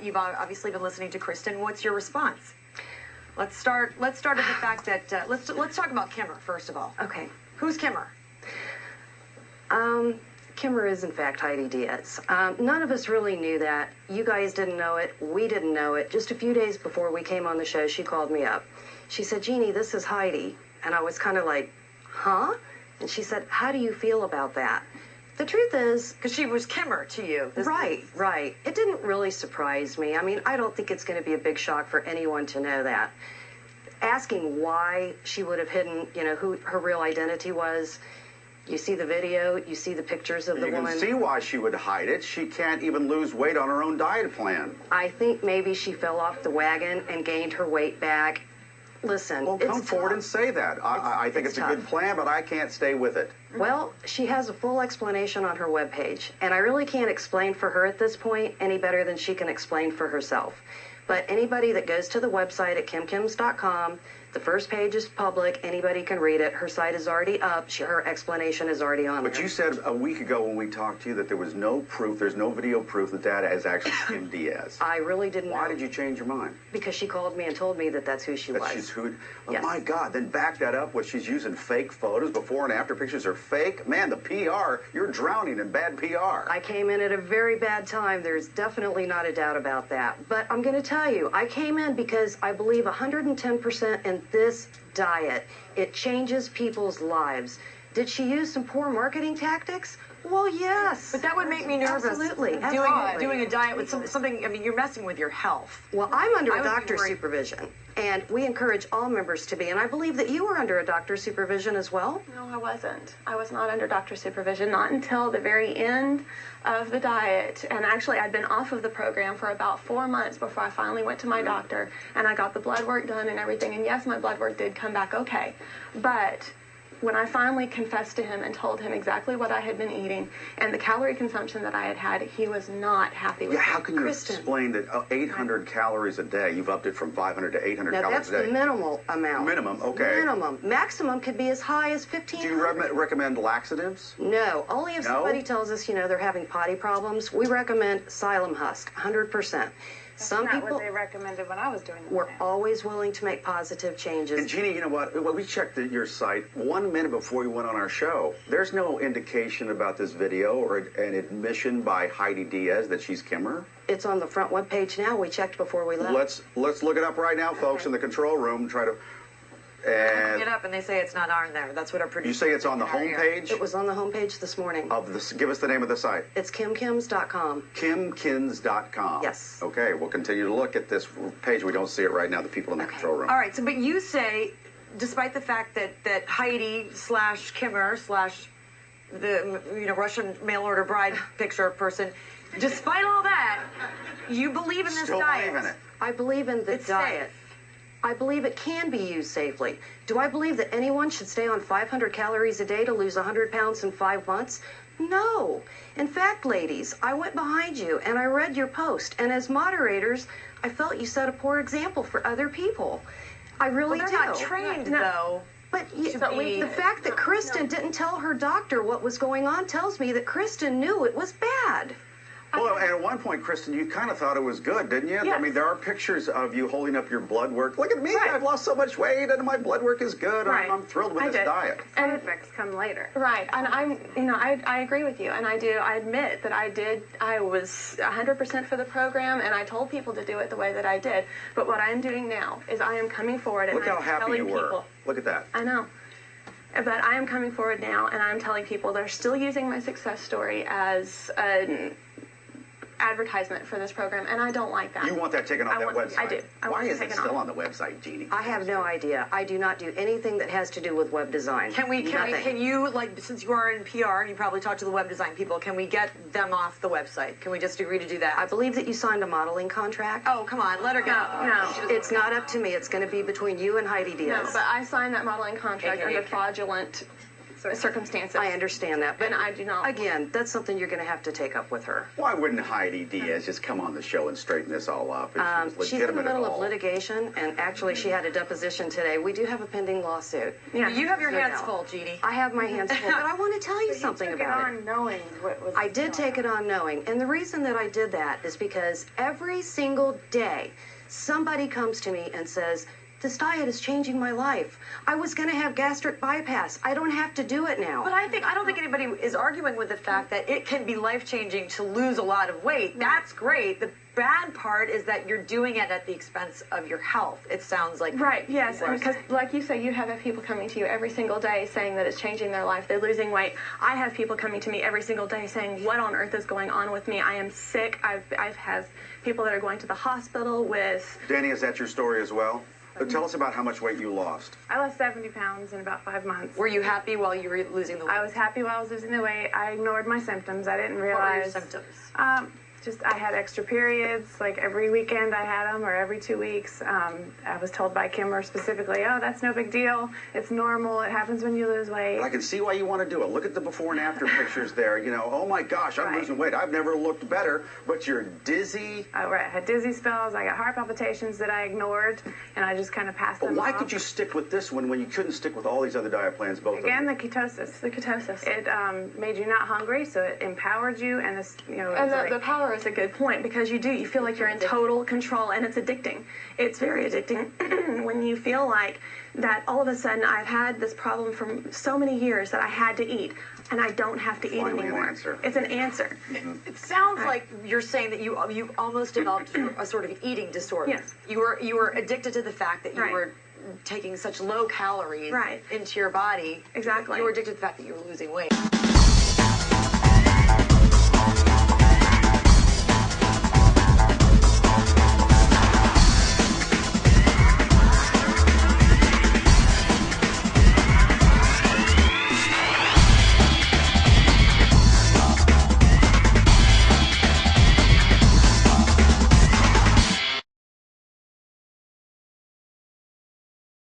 You've obviously been listening to Kristen. What's your response? Let's start at the fact that let's talk about Kimmer first of all. Okay. Who's Kimmer? Kimmer is in fact Heidi Diaz. None of us really knew that. You guys didn't know it. We didn't know it. Just a few days before we came on the show, she called me up. She said, "Jeannie, this is Heidi." And I was kind of like, huh? And she said, "How do you feel about that?" The truth is... Because she was Kimmer to you. Right. It didn't really surprise me. I mean, I don't think it's going to be a big shock for anyone to know that. Asking why she would have hidden, who her real identity was... You see the video, you see the pictures of the woman. You can see why she would hide it. She can't even lose weight on her own diet plan. I think maybe she fell off the wagon and gained her weight back. Listen, well, come forward and say that. I think it's a good plan, but I can't stay with it. Well, she has a full explanation on her webpage, and I really can't explain for her at this point any better than she can explain for herself. But anybody that goes to the website at Kimkins.com, the first page is public. Anybody can read it. Her site is already up. Her explanation is already on there. But you said a week ago when we talked to you that there was no proof, there's no video proof that that is actually Kim Diaz. I really didn't know. Why did you change your mind? Because she called me and told me that that's who she was. She's who? Oh, yes. My God. Then back that up with she's using fake photos. Before and after pictures are fake. Man, the PR, you're drowning in bad PR. I came in at a very bad time. There's definitely not a doubt about that. But I'm going to tell you, I came in because I believe 110% in this diet. It changes people's lives. Did she use some poor marketing tactics? Well, yes. But that would make me nervous. Absolutely. Doing a diet with something, I mean, you're messing with your health. Well, I'm under a doctor's supervision, and we encourage all members to be, and I believe that you were under a doctor's supervision as well. No, I wasn't. I was not under doctor's supervision, not until the very end of the diet. And actually, I'd been off of the program for about 4 months before I finally went to my doctor, and I got the blood work done and everything. And yes, my blood work did come back okay. But when I finally confessed to him and told him exactly what I had been eating and the calorie consumption that I had had, he was not happy with it. How can you explain that 800 calories a day, you've upped it from 500 to 800 now, calories a day? That's the minimal amount. Minimum, okay. Minimum. Maximum could be as high as 1,500. Do you recommend laxatives? No. Only if somebody tells us, they're having potty problems. We recommend psyllium husk, 100%. Some people, what they recommended when I was doing it. We're always willing to make positive changes. And Jeannie, you know what? When we checked your site 1 minute before you went on our show, there's no indication about this video or an admission by Heidi Diaz that she's Kimmer. It's on the front webpage now. We checked before we left. Let's look it up right now, folks, in the control room. Try to. And get up and they say it's not on there. That's what our producer. You say it's on the homepage? It was on the homepage this morning. Give us the name of the site. It's Kimkins.com. Kimkins.com. Yes. Okay, we'll continue to look at this page. We don't see it right now, the people in the control room. All right, but you say, despite the fact that Heidi / Kimmer / the Russian mail order bride picture person, despite all that, you believe in this Still diet. believe in it. I believe in the diet. Safe. I believe it can be used safely. Do I believe that anyone should stay on 500 calories a day to lose 100 pounds in 5 months? No. In fact, ladies, I went behind you and I read your post, and as moderators, I felt you set a poor example for other people. I really do. They're not trained, though. But the fact that Kristen didn't tell her doctor what was going on tells me that Kristen knew it was bad. Well, and at one point, Kristen, you kind of thought it was good, didn't you? Yes. I mean, there are pictures of you holding up your blood work. Look at me, I've lost so much weight, and my blood work is good. Right. I'm thrilled with this diet. And effects come later. Right, and I agree with you, and I admit that I was 100% for the program, and I told people to do it the way that I did. But what I am doing now is I am coming forward and Look how I'm happy telling you were. people. Look at that. I know. But I am coming forward now, and I'm telling people they're still using my success story as an advertisement for this program, and I don't like that. You want that taken off that website? I do. Why is it still on the website, Jeannie? I have no idea. I do not do anything that has to do with web design. Can you, since you are in PR and you probably talk to the web design people, can we get them off the website? Can we just agree to do that? I believe that you signed a modeling contract. Oh, come on, let her go. No. It's not up to me. It's going to be between you and Heidi Diaz. No, but I signed that modeling contract under fraudulent circumstances. I understand that, but And I do not. Again, that's something you're going to have to take up with her. Why wouldn't Heidi Diaz just come on the show and straighten this all up? If she was She's in the legitimate middle at of all? litigation, and actually she had a deposition today. We do have a pending lawsuit. Yeah. You have your No hands doubt. full, Jeannie. I have my hands full, but I want to tell you something took it about it. on knowing what was I did take it on knowing, and the reason that I did that is because every single day somebody comes to me and says, this diet is changing my life. I was going to have gastric bypass. I don't have to do it now. But I don't think anybody is arguing with the fact that it can be life-changing to lose a lot of weight. That's great. The bad part is that you're doing it at the expense of your health. It sounds like Right, yes, people are because saying. like you say, you have people coming to you every single day saying that it's changing their life, they're losing weight. I have people coming to me every single day saying, what on earth is going on with me? I am sick. I've had people that are going to the hospital with... Danny, is that your story as well? Tell us about how much weight you lost. I lost 70 pounds in about 5 months. Were you happy while you were losing the weight? I was happy while I was losing the weight. I ignored my symptoms. I didn't What were your realize. symptoms? Just I had extra periods. Like every weekend I had them, or every 2 weeks. I was told by Kimmer specifically, oh, that's no big deal. It's normal. It happens when you lose weight. But I can see why you want to do it. Look at the before and after pictures there. You know, oh my gosh, I'm Right. losing weight. I've never looked better. But you're dizzy. I had dizzy spells. I got heart palpitations that I ignored, and I just kind of passed But them why off. could you stick with this one when you couldn't stick with all these other diet plans, both Again, of the them? ketosis. The ketosis. It made you not hungry, so it empowered you, and this, And it's like, the power is a good point because you feel like you're in total control, and it's addicting. It's very addicting when you feel like that all of a sudden I've had this problem for so many years that I had to eat, and I don't have to eat Finally an anymore. answer. It's an answer. It sounds like you're saying that you almost developed a sort of eating disorder. Yes. You were addicted to the fact that you Right. were taking such low calories Right. into your body. Exactly. You were addicted to the fact that you were losing weight.